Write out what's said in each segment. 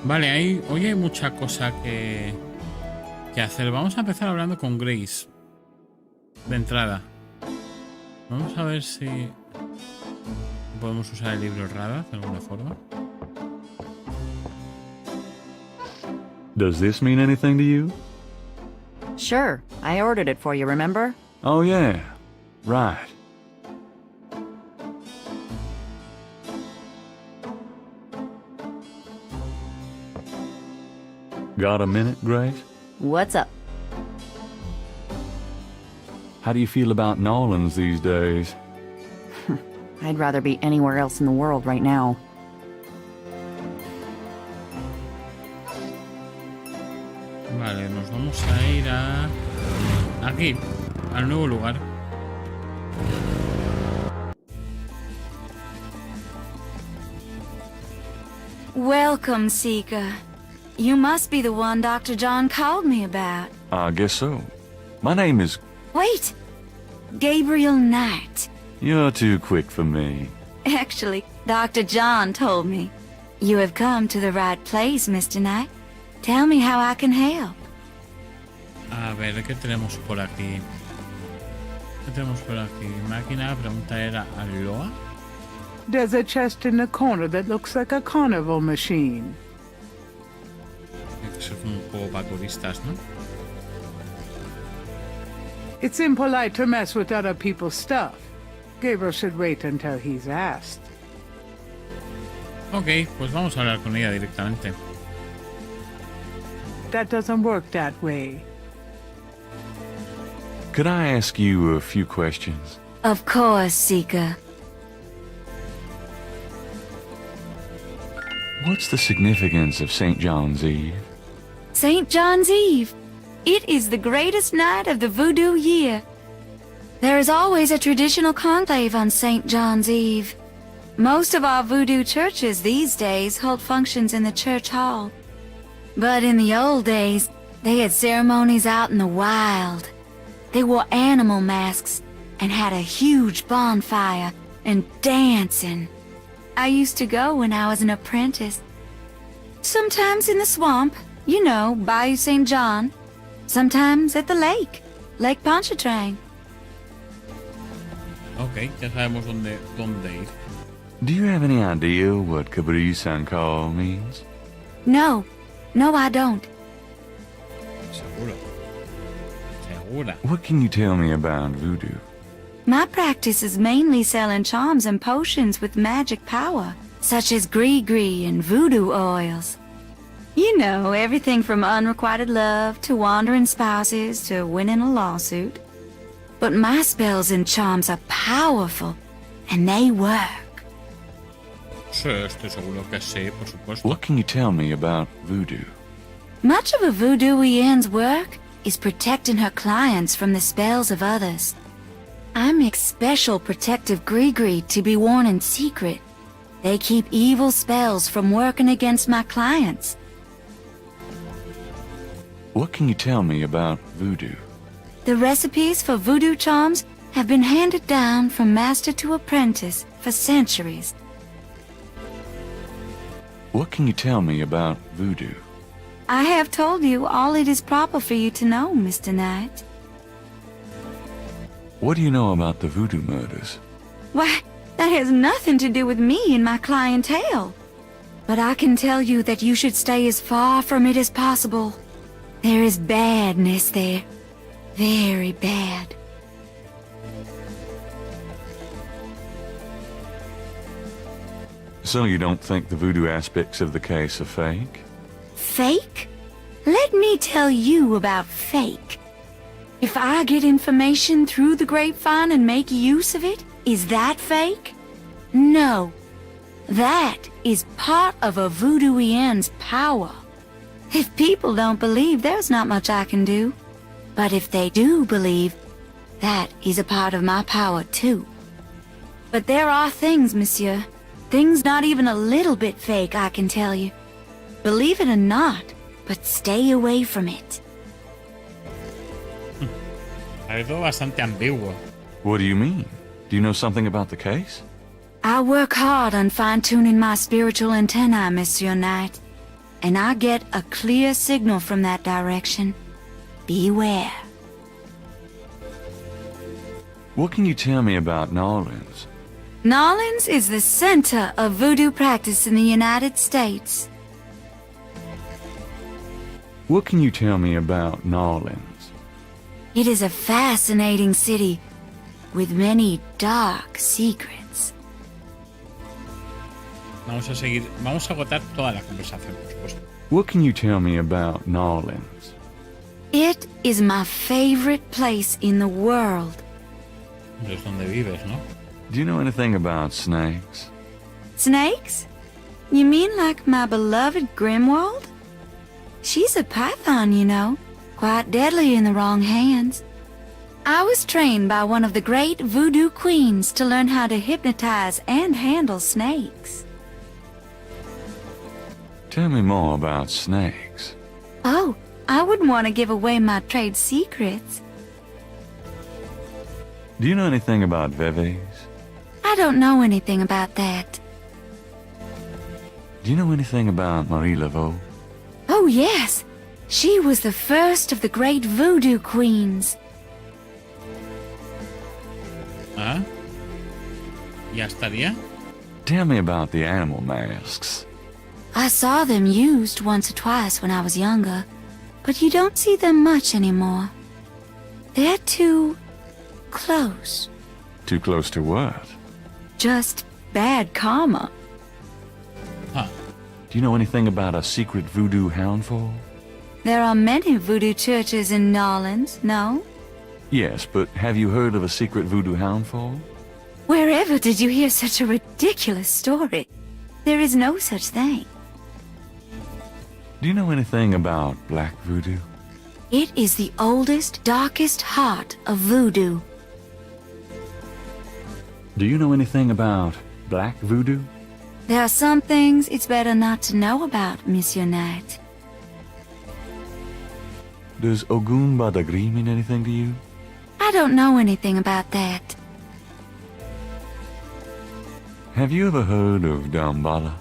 Vale, hoy hay mucha cosa que hacer. Vamos a empezar hablando con Grace. De entrada. Vamos a ver si podemos usar el libro Rada de alguna forma. Does this mean anything to you? Sure, I ordered it for you, remember? Oh, yeah. Right. Got a minute, Grace? What's up? How do you feel about Nolans these days? I'd rather be anywhere else in the world right now. Vale, nos vamos a ir a... aquí, al nuevo lugar. Welcome, Seeker. You must be the one Dr. John called me about. I guess so. My name is... Wait! Gabriel Knight. You're too quick for me. Actually, Dr. John told me. You have come to the right place, Mr. Knight. Tell me how I can help. A ver, ¿qué tenemos por aquí? ¿Qué tenemos por aquí? Máquina, la pregunta era ¿Aloha? There's a chest in the corner that looks like a carnival machine. Tiene que ser como un juego para turistas, ¿no? It's impolite to mess with other people's stuff. Gabriel should wait until he's asked. Ok, pues vamos a hablar con ella directamente. That doesn't work that way. Could I ask you a few questions? Of course, Seeker. What's the significance of St. John's Eve? St. John's Eve. It is the greatest night of the voodoo year. There is always a traditional conclave on St. John's Eve. Most of our voodoo churches these days hold functions in the church hall. But in the old days, they had ceremonies out in the wild. They wore animal masks and had a huge bonfire and dancing. I used to go when I was an apprentice. Sometimes in the swamp, you know, Bayou St. John. Sometimes at the lake, Lake Pontchartrain. Ok, ya sabemos dónde ir. Do you have any idea what Kabri Sankar means? No, I don't. Seguro. Segura. What can you tell me about voodoo? My practice is mainly selling charms and potions with magic power, such as gree-gree and voodoo oils. You know, everything from unrequited love to wandering spouses to winning a lawsuit. But my spells and charms are powerful, and they work. Sí, estoy seguro que sí, por supuesto. What can you tell me about voodoo? Much of a voodooienne's work is protecting her clients from the spells of others. I make special protective gree-gree to be worn in secret. They keep evil spells from working against my clients. What can you tell me about voodoo? The recipes for voodoo charms have been handed down from master to apprentice for centuries. What can you tell me about voodoo? I have told you all it is proper for you to know, Mr. Knight. What do you know about the voodoo murders? Why, that has nothing to do with me and my clientele. But I can tell you that you should stay as far from it as possible. There is badness there. Very bad. So you don't think the voodoo aspects of the case are fake? Fake? Let me tell you about fake. If I get information through the grapevine and make use of it, is that fake? No. That is part of a voodooienne's power. If people don't believe, there's not much I can do. But if they do believe, that is a part of my power too. But there are things, monsieur. Things not even a little bit fake, I can tell you. Believe it or not, but stay away from it. Algo bastante ambiguo. What do you mean? Do you know something about the case? I work hard on fine-tuning my spiritual antennae, Monsieur Knight. and I get a clear signal from that direction, beware. What can you tell me about New Orleans? New Orleans is the center of voodoo practice in the United States. What can you tell me about New Orleans? It is a fascinating city with many dark secrets. Vamos a agotar toda la conversación, por supuesto. What can you tell me about New Orleans? It is my favorite place in the world. Es donde vives, ¿no? Do you know anything about snakes? Snakes? You mean like my beloved Grimwald? She's a python, you know, quite deadly in the wrong hands. I was trained by one of the great voodoo queens to learn how to hypnotize and handle snakes. Tell me more about snakes. Oh, I wouldn't want to give away my trade secrets. Do you know anything about Veves? I don't know anything about that. Do you know anything about Marie Laveau? Oh, yes. She was the first of the great voodoo queens. ¿Ah? ¿Ya estaría? Tell me about the animal masks. I saw them used once or twice when I was younger, but you don't see them much anymore. They're too close. Too close to what? Just bad karma. Ah, Do you know anything about a secret voodoo houndful? There are many voodoo churches in New Orleans, no? Yes, but have you heard of a secret voodoo houndful? Wherever did you hear such a ridiculous story? There is no such thing. Do you know anything about black voodoo? It is the oldest, darkest heart of voodoo. Do you know anything about black voodoo? There are some things it's better not to know about, Monsieur Knight. Does Ogun Badagri mean anything to you? I don't know anything about that. Have you ever heard of Dambala?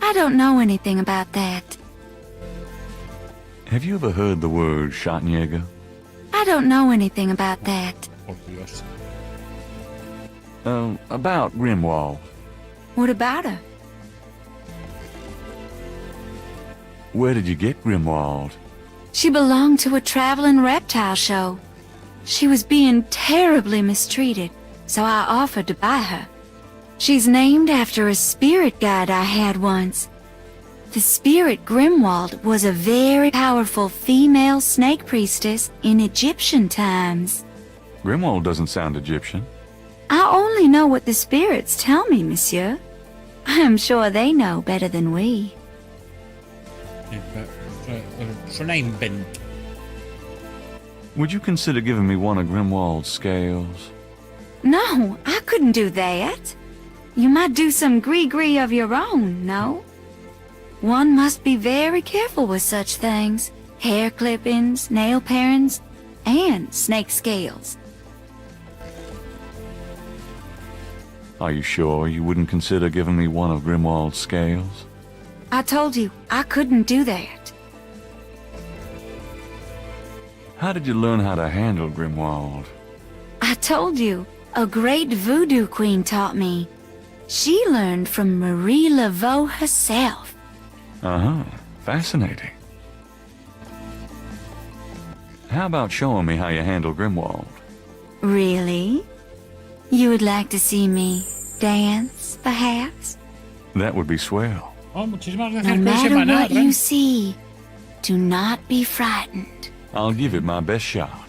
I don't know anything about that. Have you ever heard the word Schattenjäger? I don't know anything about that. por Dios. About Grimwald. What about her? Where did you get Grimwald? She belonged to a traveling reptile show. She was being terribly mistreated, so I offered to buy her. She's named after a spirit guide I had once. The spirit Grimwald was a very powerful female snake priestess in Egyptian times. Grimwald doesn't sound Egyptian. I only know what the spirits tell me, monsieur. I am sure they know better than we. Suena invento. Would you consider giving me one of Grimwald's scales? No, I couldn't do that. You might do some gree-gree of your own, no? One must be very careful with such things. Hair clippings, nail parings, and snake scales. Are you sure you wouldn't consider giving me one of Grimwald's scales? I told you, I couldn't do that. How did you learn how to handle Grimwald? I told you, a great voodoo queen taught me. She learned from Marie Laveau herself. Uh-huh. Fascinating. How about showing me how you handle Grimwald? Really? You would like to see me dance, perhaps? That would be swell. Oh, muchísimas No gracias por ese matter maná, what Ren. you see, do not be frightened. I'll give it my best shot.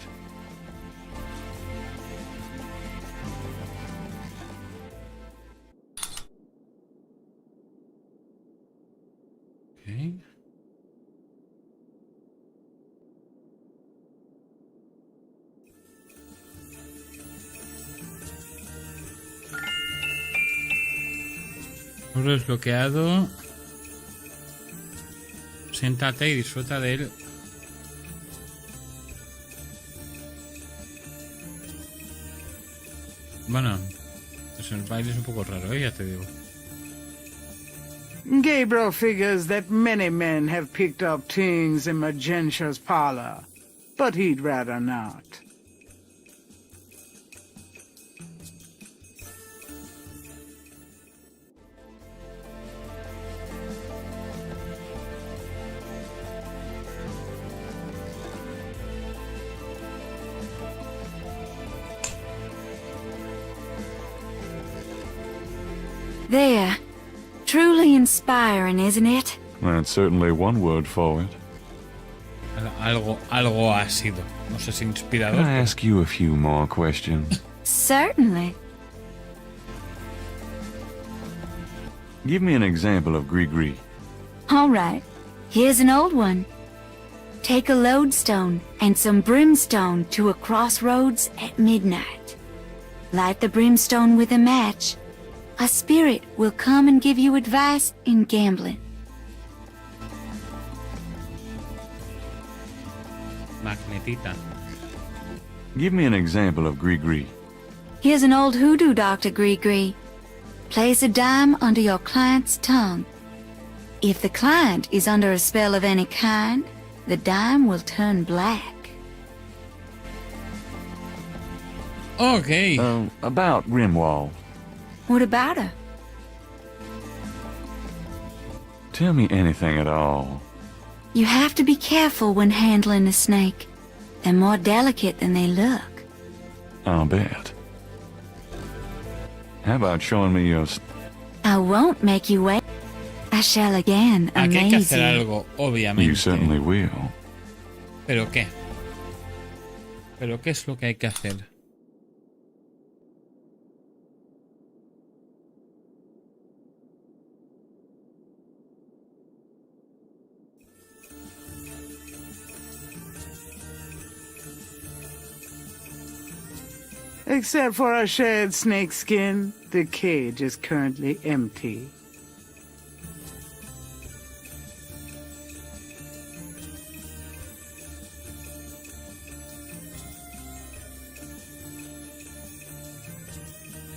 Ok. Lo desbloqueado. Siéntate y disfruta de él. Bueno, pues el baile es un poco raro, ya te digo. Gabriel figures that many men have picked up things in Magentia's parlor, but he'd rather not. There. Truly inspiring, isn't it? That's certainly one word for it. Algo ha sido. No sé si Can inspirador. I ask you a few more questions? Certainly. Give me an example of gris-gris. All right. Here's an old one. Take a lodestone and some brimstone to a crossroads at midnight. Light the brimstone with a match. A spirit will come and give you advice in gambling. Magnetita. Give me an example of gris-gris. Here's an old hoodoo, Dr. Gree. Place a dime under your client's tongue. If the client is under a spell of any kind, the dime will turn black. Ok. About Grimwald. What about her? Tell me anything at all. You have to be careful when handling a snake. They're more delicate than they look. I'll bet. How about showing me your... I won't make you wait. I shall again Aquí hay que amaze hacer you. algo, obviamente. You certainly will. ¿Pero qué? ¿Pero qué es lo que hay que hacer? Except for a shared snakeskin, the cage is currently empty.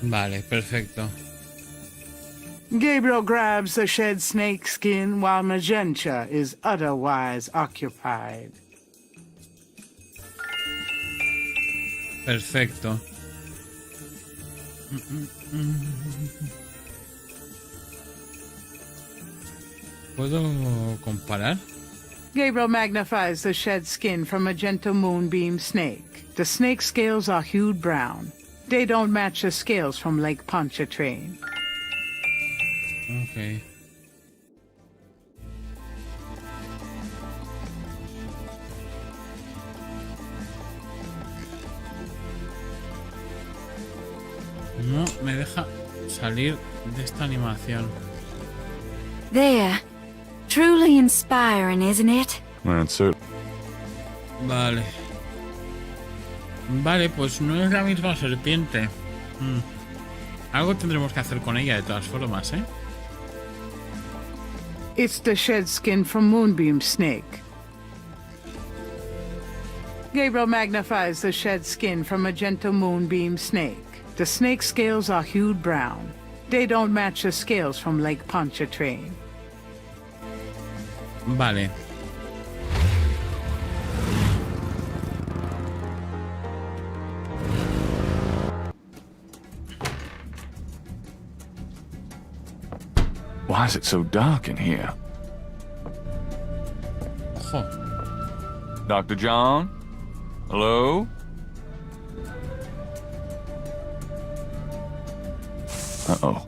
Vale, perfecto. Gabriel grabs the shed snakeskin while Magentia is otherwise occupied. Perfecto. ¿Puedo comparar? Gabriel magnifies the shed skin from Magenta Moonbeam Snake. The snake scales are hued brown. They don't match the scales from Lake Pontchartrain. Ok. No me deja salir de esta animación. There. Truly inspiring, isn't it? That's it. Vale. Vale, pues no es la misma serpiente. Algo tendremos que hacer con ella de todas formas, ¿eh? It's the shed skin from Moonbeam Snake. Gabriel magnifies the shed skin from Magenta Moonbeam Snake. The snake scales are hued brown. They don't match the scales from Lake Pontchartrain. Vale. Why is it so dark in here? Ojo. Dr. John? Hello? Uh-oh.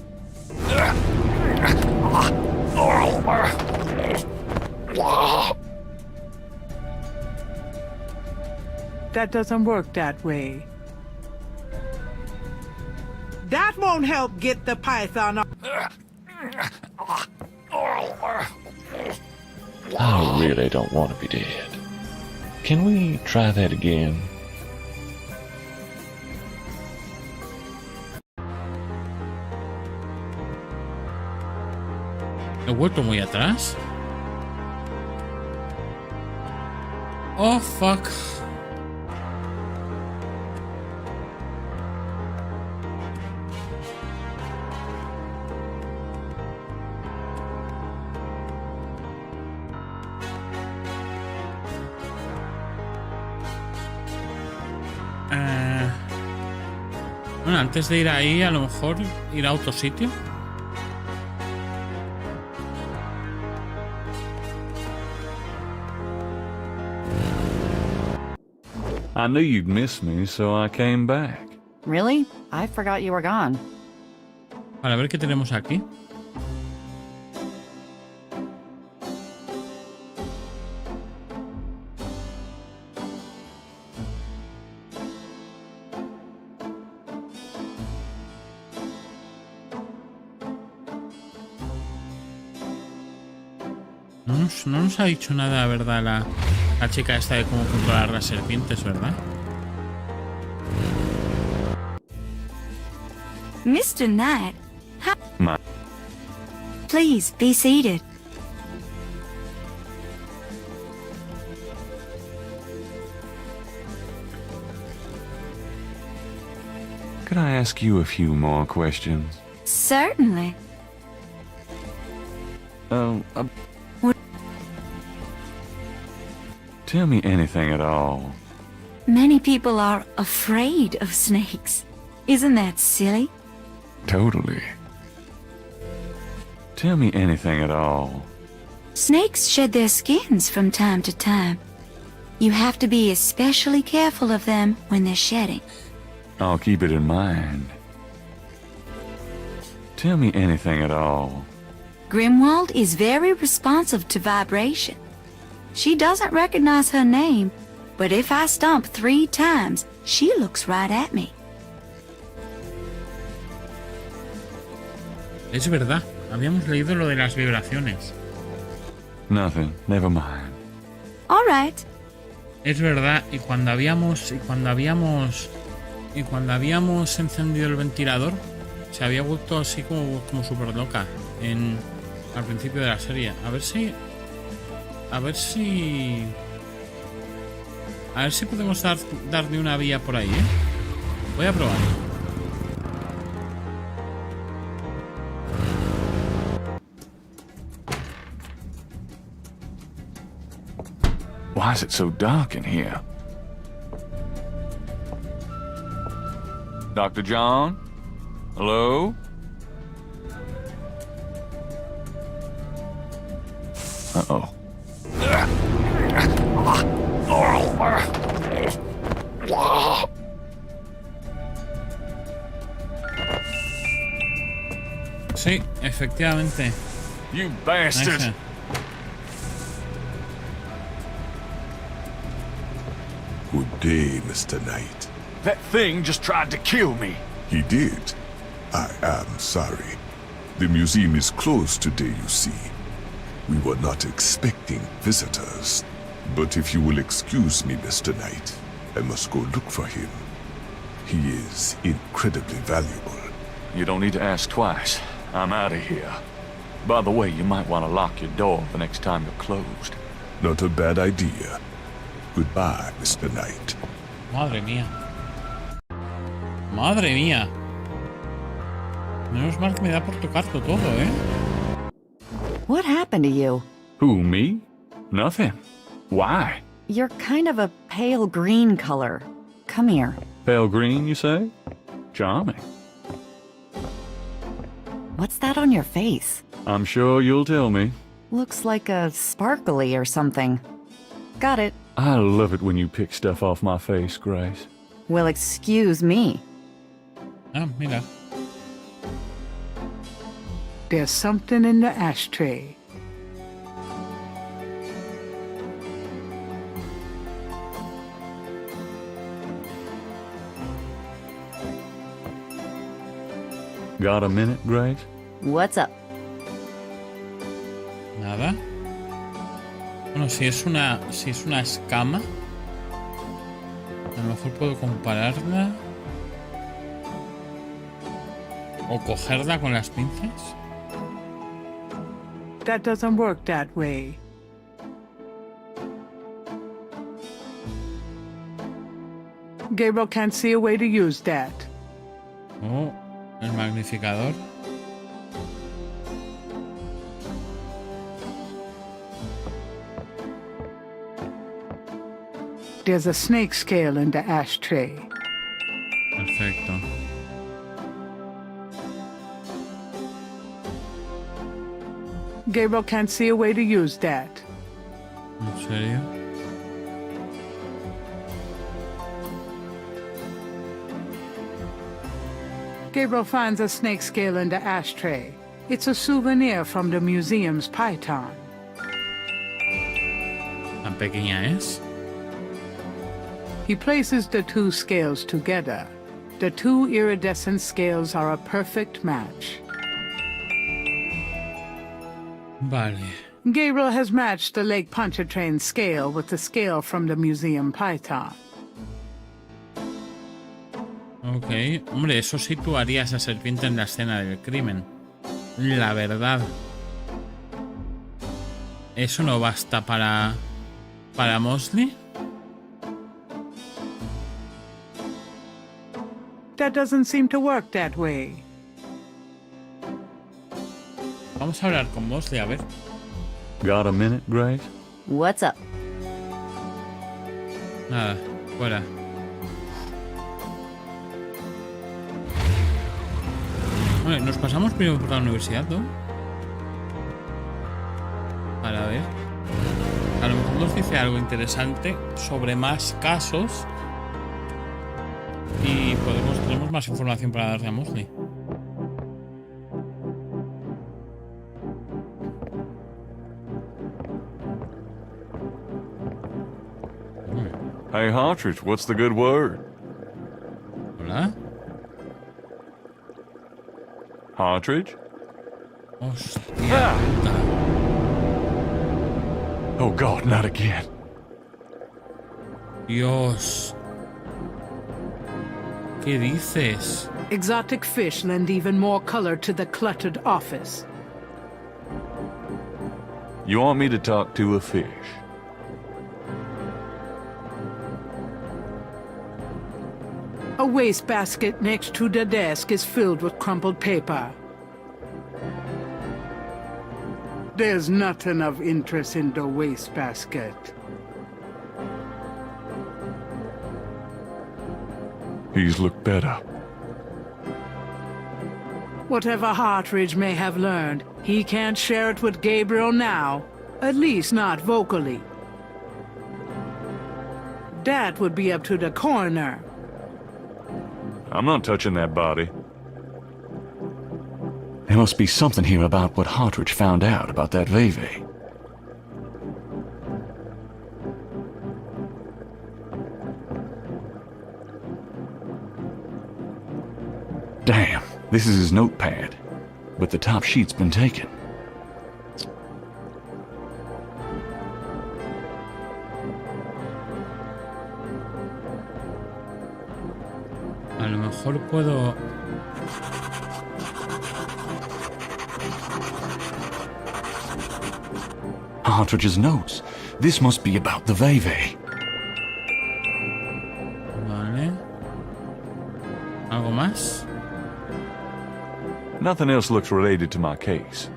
That doesn't work that way. That won't help get the python off. I really don't want to be dead. Can we try that again? He vuelto muy atrás. Oh, fuck. Bueno, antes de ir ahí, a lo mejor ir a otro sitio. I knew you'd miss me, so I came back. Really? I forgot you were gone. Vale, a ver qué tenemos aquí. No nos ha dicho nada, ¿verdad? La chica esta de cómo controlar las serpientes, ¿verdad? Mr. Knight, Ma- please be seated. Could I ask you a few more questions? Certainly. What? Tell me anything at all. Many people are afraid of snakes. Isn't that silly? Totally. Tell me anything at all. Snakes shed their skins from time to time. You have to be especially careful of them when they're shedding. I'll keep it in mind. Tell me anything at all. Grimwald is very responsive to vibration. She doesn't recognize her name, but if I stomp 3 times, she looks right at me. Es verdad, habíamos leído lo de las vibraciones. Nothing. Never mind. All right. Es verdad, y cuando habíamos encendido el ventilador, se había vuelto así como súper loca al principio de la serie. A ver si podemos darle una vía por ahí, ¿eh? Voy a probar. Why is it so dark in here? Dr. John? Hello? Uh-oh. Sí, efectivamente. You bastard! Ese. Good day, Mr. Knight. That thing just tried to kill me. He did. I am sorry. The museum is closed today, you see. We were not expecting visitors. But if you will excuse me, Mr. Knight, I must go look for him. He is incredibly valuable. You don't need to ask twice. I'm out of here. By the way, you might want to lock your door the next time you're closed. Not a bad idea. Goodbye, Mr. Knight. Madre mía. Madre mía. Menos mal que me da por tocarlo todo, ¿eh? What happened to you? Who, me? Nothing. Why? You're kind of a pale green color. Come here. Pale green, you say? Charming. What's that on your face? I'm sure you'll tell me. Looks like a sparkly or something. Got it. I love it when you pick stuff off my face, Grace. Well, excuse me. Ah, mira. There's something in the ashtray. Got a minute, Grace? What's up? Nada. Bueno, si es una escama, a lo mejor puedo compararla o cogerla con las pinzas. That doesn't work that way. Gabriel can't see a way to use that. Oh, el magnificador. There's a snake scale in the ashtray. Gabriel can't see a way to use that. ¿En serio? Gabriel finds a snake scale in the ashtray. It's a souvenir from the museum's python. ¿Tan pequeña es? He places the two scales together. The two iridescent scales are a perfect match. Vale. Gabriel has matched the Lake Pontchartrain scale with the scale from the museum python. Ok. Hombre, eso situaría a esa serpiente en la escena del crimen. La verdad. ¿Eso no basta para Mosley? That doesn't seem to work that way. Vamos a hablar con Mosley, a ver. Got a minute, Grace? What's up? Nada, fuera. Vale, nos pasamos primero por la universidad, ¿no? Para ver. A lo mejor nos dice algo interesante sobre más casos. Y tenemos más información para darle a Mosley. Hey, Hartridge, what's the good word? ¿Hola? Hartridge? Hostia. Oh, God, not again. Dios. ¿Qué dices? Exotic fish lend even more color to the cluttered office. You want me to talk to a fish? A wastebasket next to the desk is filled with crumpled paper. There's nothing of interest in the wastebasket. He's looked better. Whatever Hartridge may have learned, he can't share it with Gabriel now. At least not vocally. That would be up to the coroner. I'm not touching that body. There must be something here about what Hartridge found out about that Veve. Damn, this is his notepad, but the top sheet's been taken. A lo mejor puedo... Hartridge's notes. This must be about the Veve. Vale. ¿Algo más? Nothing else looks related to my case.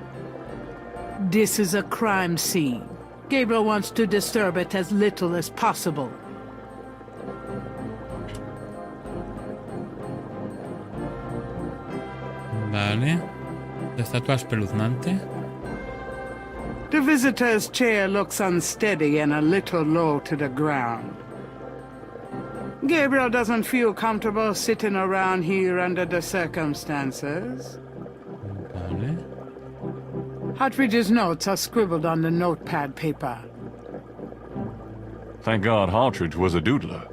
This is a crime scene. Gabriel wants to disturb it as little as possible. Vale. La estatua espeluznante. The visitor's chair looks unsteady and a little low to the ground. Gabriel doesn't feel comfortable sitting around here under the circumstances. Vale. Hartridge's notes are scribbled on the notepad paper. Thank God Hartridge was a doodler.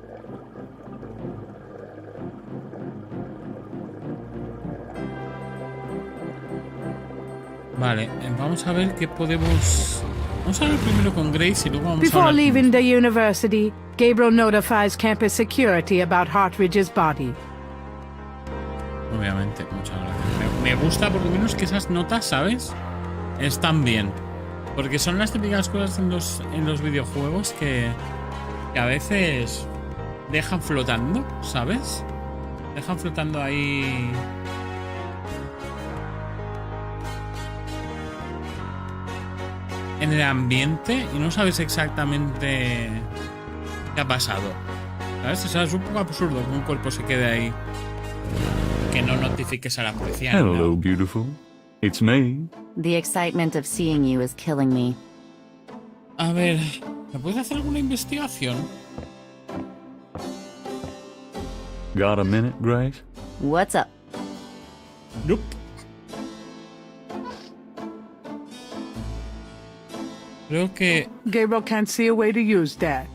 Vale, vamos a ver qué podemos... Vamos a hablar primero con Grace y luego vamos a Before hablar leaving the university, Gabriel notifies campus security about Hartridge's body. Obviamente, muchas gracias. Me gusta por lo menos que esas notas, ¿sabes? Están bien. Porque son las típicas cosas en los videojuegos que a veces dejan flotando, ¿sabes? Dejan flotando ahí... en el ambiente y no sabes exactamente qué ha pasado. ¿Sabes? O sea, es un poco absurdo que un cuerpo se quede ahí. Que no notifiques a la policía. Hello, ¿no? beautiful. It's me. The excitement of seeing you is killing me. A ver, ¿me puedes hacer alguna investigación? Got a minute, Grace? What's up? Nope. Creo que Gabriel can't see a way to use that.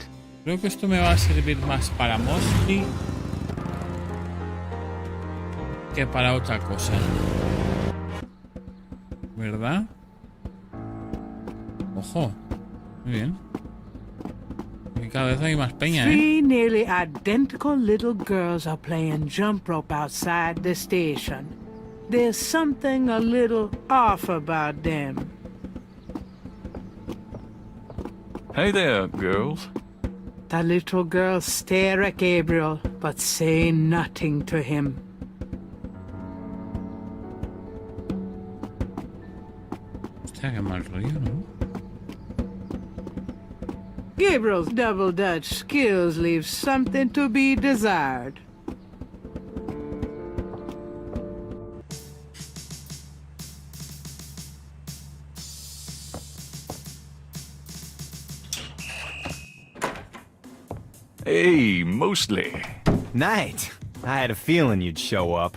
esto me va a servir más para Mostly que para otra cosa. ¿Verdad? Ojo. Muy bien. Y cada vez hay más peña, ¿eh? Three nearly identical little girls are playing jump rope outside the station. There's something a little off about them. Hey there, girls. The little girls stare at Gabriel, but say nothing to him. Hostia, qué mal rollo, ¿no? Gabriel's double Dutch skills leave something to be desired. Hey, mostly. Night. I had a feeling you'd show up.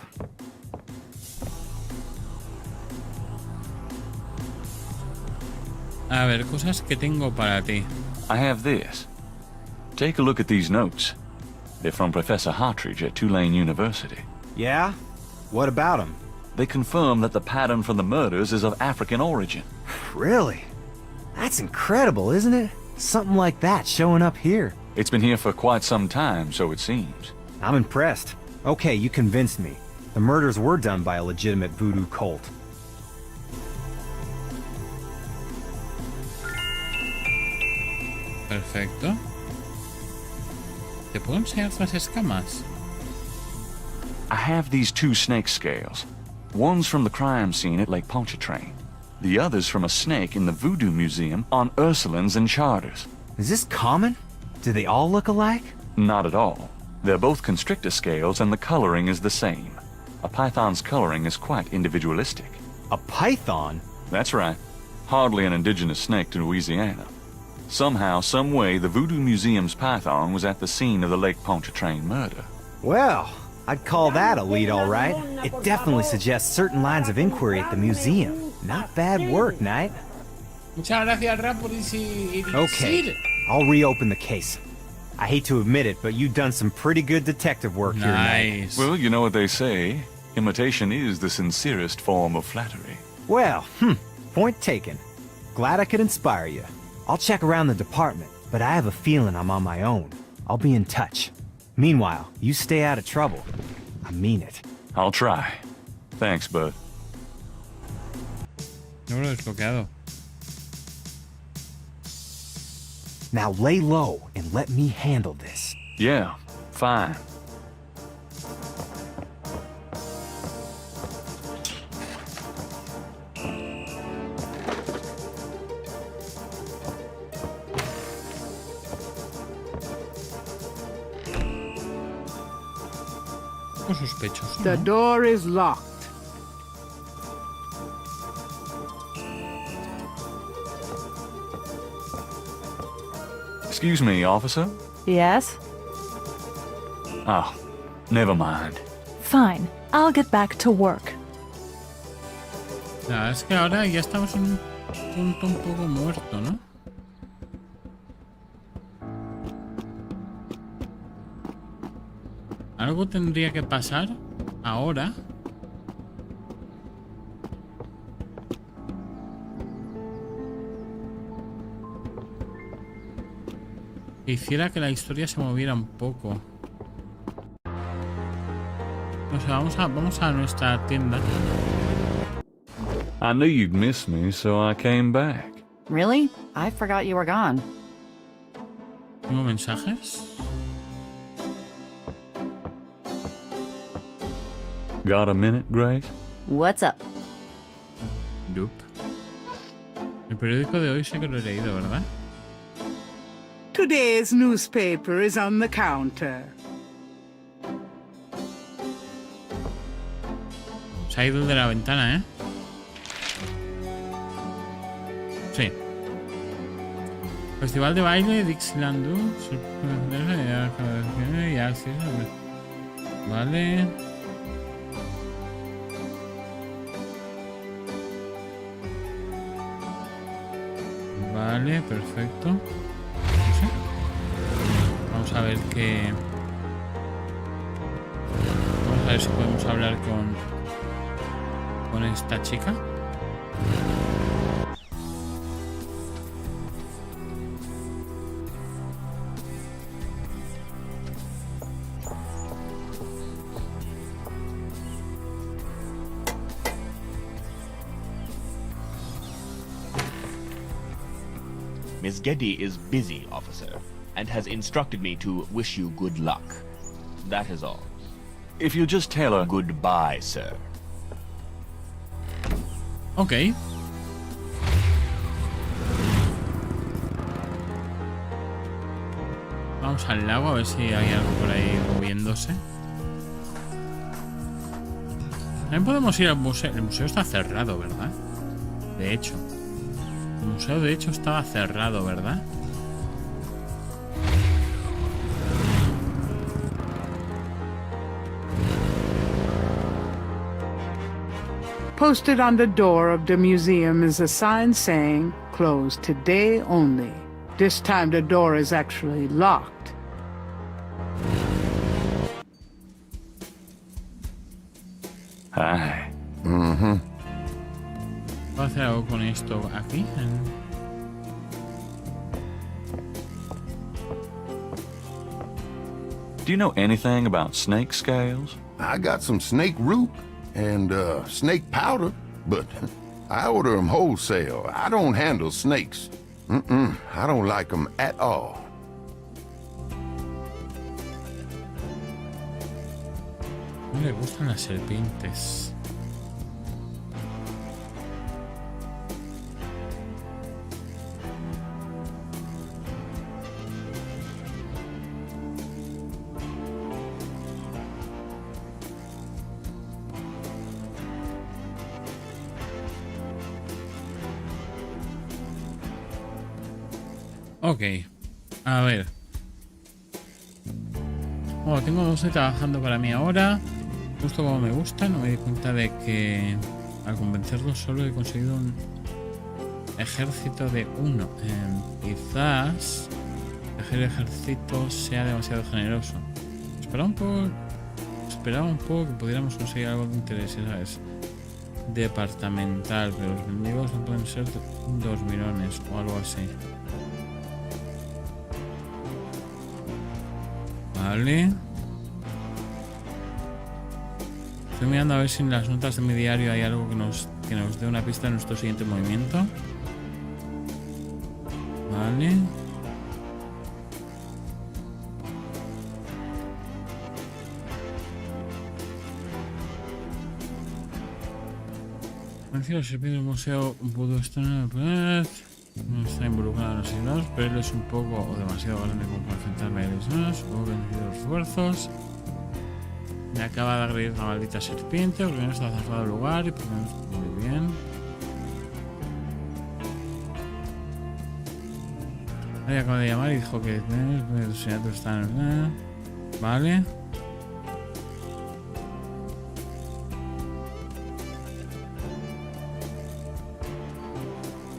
A ver, cosas que tengo para ti. I have this. Take a look at these notes. They're from Professor Hartridge at Tulane University. Yeah? What about him? They confirm that the pattern for the murders is of African origin. Really? That's incredible, isn't it? Something like that showing up here. It's been here for quite some time, so it seems. I'm impressed. Okay, you convinced me. The murders were done by a legitimate voodoo cult. Perfecto. ¿Te puedo enseñar las escamas? I have these two snake scales. One's from the crime scene at Lake Pontchartrain. The other's from a snake in the Voodoo Museum on Ursulines and Charters. Is this common? Do they all look alike? Not at all. They're both constrictor scales and the coloring is the same. A python's coloring is quite individualistic. A python? That's right. Hardly an indigenous snake to Louisiana. Somehow, some way, the Voodoo Museum's python was at the scene of the Lake Pontchartrain murder. Well, I'd call that a lead, all right. It definitely suggests certain lines of inquiry at the museum. Not bad work, Knight. Muchas gracias, Rap, por insistir. Okay, I'll reopen the case. I hate to admit it, but you've done some pretty good detective work here, Knight. Nice. Well, you know what they say. Imitation is the sincerest form of flattery. Well, point taken. Glad I could inspire you. I'll check around the department, but I have a feeling I'm on my own. I'll be in touch. Meanwhile, you stay out of trouble. I mean it. I'll try. Thanks, bud. No lo he desbloqueado. Now lay low and let me handle this. Yeah, fine. Un poco sospechoso, The ¿no? door is locked. Excuse me, officer? Yes? Oh, never mind. Fine. I'll get back to work. La verdad es que ahora ya estamos en un punto un poco muerto, ¿no? Algo tendría que pasar ahora. Que hiciera que la historia se moviera un poco. O sea, vamos a nuestra tienda. I knew you'd miss me, so I came back. Really? I forgot you were gone. ¿Tengo mensajes? Got a minute, Grace? What's up? Nope. El periódico de hoy sé que lo he leído, ¿verdad? Today's newspaper is on the counter. Se ha ido el de la ventana, ¿eh? Festival de baile Dixieland. Vale. Vale, perfecto. No sé. Vamos a ver qué... Vamos a ver si podemos hablar con esta chica. Miss Geddy is busy, officer, and has instructed me to wish you good luck. That is all. If you just tell her... Goodbye, sir. Ok. Vamos al lago a ver si hay algo por ahí moviéndose. También podemos ir al museo. El museo está cerrado, ¿verdad? De hecho. El museo de hecho estaba cerrado, ¿verdad? Posted on the door of the museum is a sign saying, closed today only. This time the door is actually locked. Hi. ¿Puedo hacer algo con esto aquí? Do you know anything about snake scales? I got some snake root and snake powder, but I order them wholesale. I don't handle snakes. I don't like them at all. No le gustan las serpientes. Ok, a ver. Bueno, tengo 12 trabajando para mí ahora. Justo como me gusta, no me di cuenta de que al convencerlos solo he conseguido un ejército de 1. Quizás el ejército sea demasiado generoso. Esperaba un poco que pudiéramos conseguir algo de interés, ¿sabes? Departamental, pero los mendigos no pueden ser 2 millones o algo así. Vale. Estoy mirando a ver si en las notas de mi diario hay algo que nos dé una pista de nuestro siguiente movimiento. Vale. El Serpiente del Museo Vudú está involucrado en los signos, pero él es un poco o demasiado grande como para enfrentarme a ellos. O vencido los esfuerzos. Me acaba de agredir la maldita serpiente, porque no está cerrado el lugar y porque no está muy bien. Ahí acaba de llamar y dijo que los señalatos están... Vale.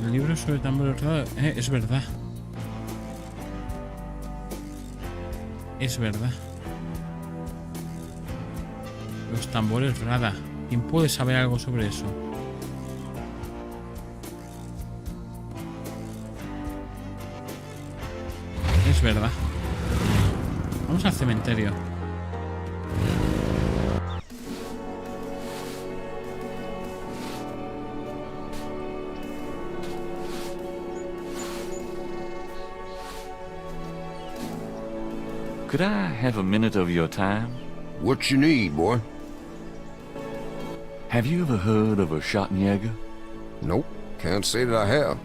El libro sobre tambores raros... es verdad. Es verdad. Los tambores Rada. ¿Quién puede saber algo sobre eso? Es verdad. Vamos al cementerio. Could I have a minute of your time? What you need, boy? Have you ever heard of a Schottenjäger? Nope, can't say that I have.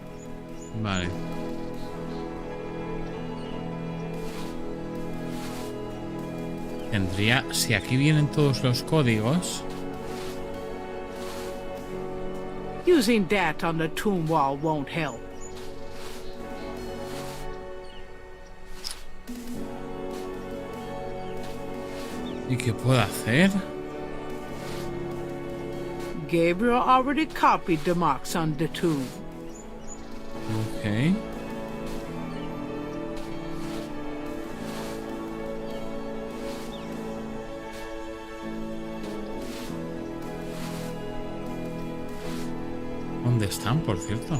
Vale. Tendría... Si aquí vienen todos los códigos... Using that on the tomb wall won't help. ¿Y qué puedo hacer? Gabriel already copied the marks on the tune. Ok. ¿Dónde están, por cierto?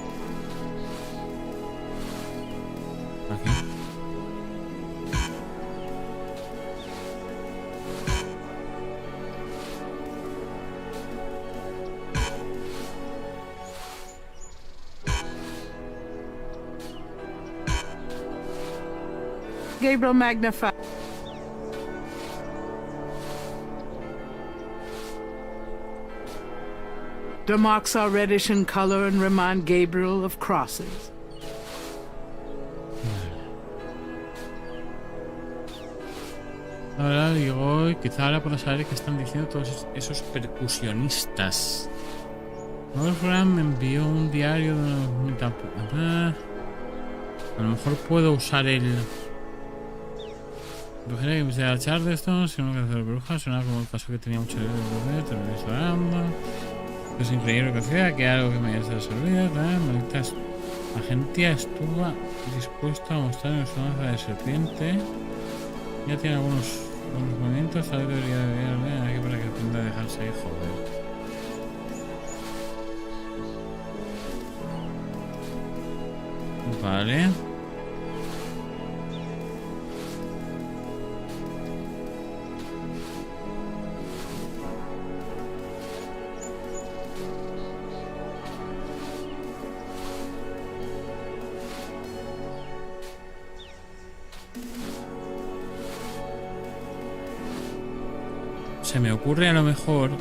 Aquí. Gabriel magnified. The marks are reddish in color and remind Gabriel of crosses. Ahora digo, quizá ahora puedo saber qué están diciendo todos esos percusionistas. Wolfram me envió un diario de una... A lo mejor puedo usar el... Brujería que a echar de esto, si no que hacer brujas, suena como el caso que tenía mucho de poder, terminé llorando. Es increíble que sea, que algo que me haya servido, maldita agencia estuvo dispuesta a mostrar en su danza de serpiente. Ya tiene algunos movimientos, tal vez debería ver aquí para que aprenda a dejarse ahí, joder. Vale. Se me ocurre a lo mejor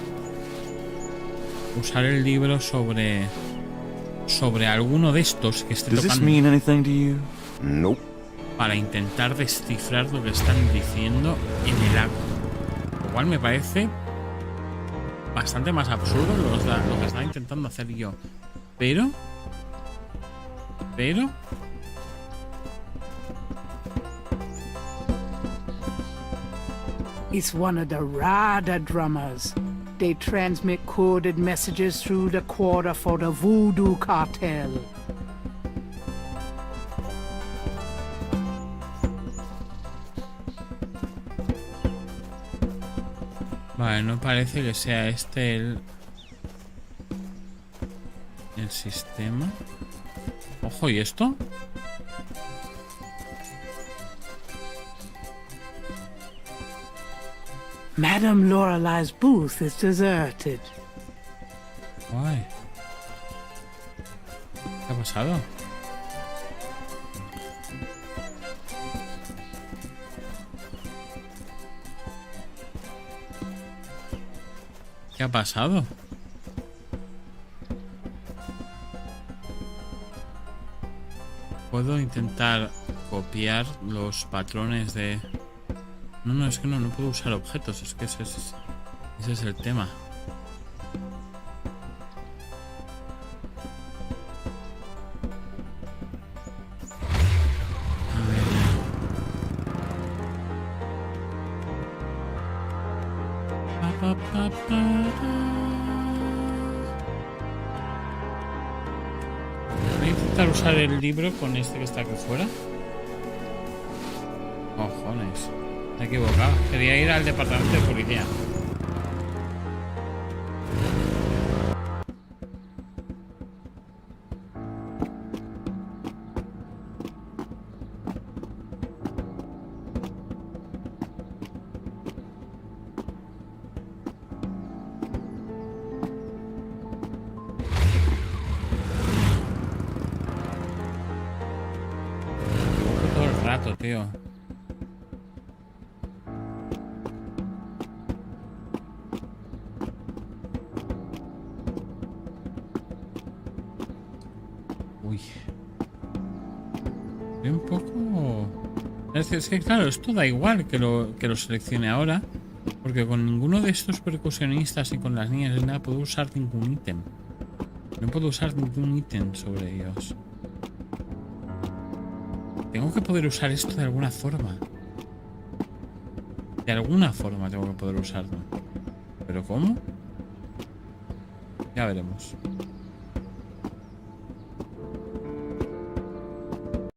usar el libro sobre alguno de estos que esté Does this tocando mean anything to you? Nope. para intentar descifrar lo que están diciendo en el acto. Lo cual me parece bastante más absurdo lo que estaba intentando hacer yo. Pero It's one of the Rada drummers. They transmit coded messages through the quarter for the voodoo cartel. vale, no parece que sea este el sistema. Ojo, ¿y esto? Madame Lorelei's booth is deserted. Guay. ¿Qué ha pasado? ¿Qué ha pasado? Puedo intentar copiar los patrones de... No, es que no puedo usar objetos, es que ese es el tema. Voy a intentar usar el libro con este que está aquí fuera. Cojones. Me he equivocado. Quería ir al departamento de policía. Todo el rato, tío. Uy. Un poco... Es que claro, esto da igual que lo seleccione ahora. Porque con ninguno de estos percusionistas y con las niñas ni nada puedo usar ningún ítem. No puedo usar ningún ítem sobre ellos. Tengo que poder usar esto de alguna forma. De alguna forma tengo que poder usarlo. ¿Pero cómo? Ya veremos.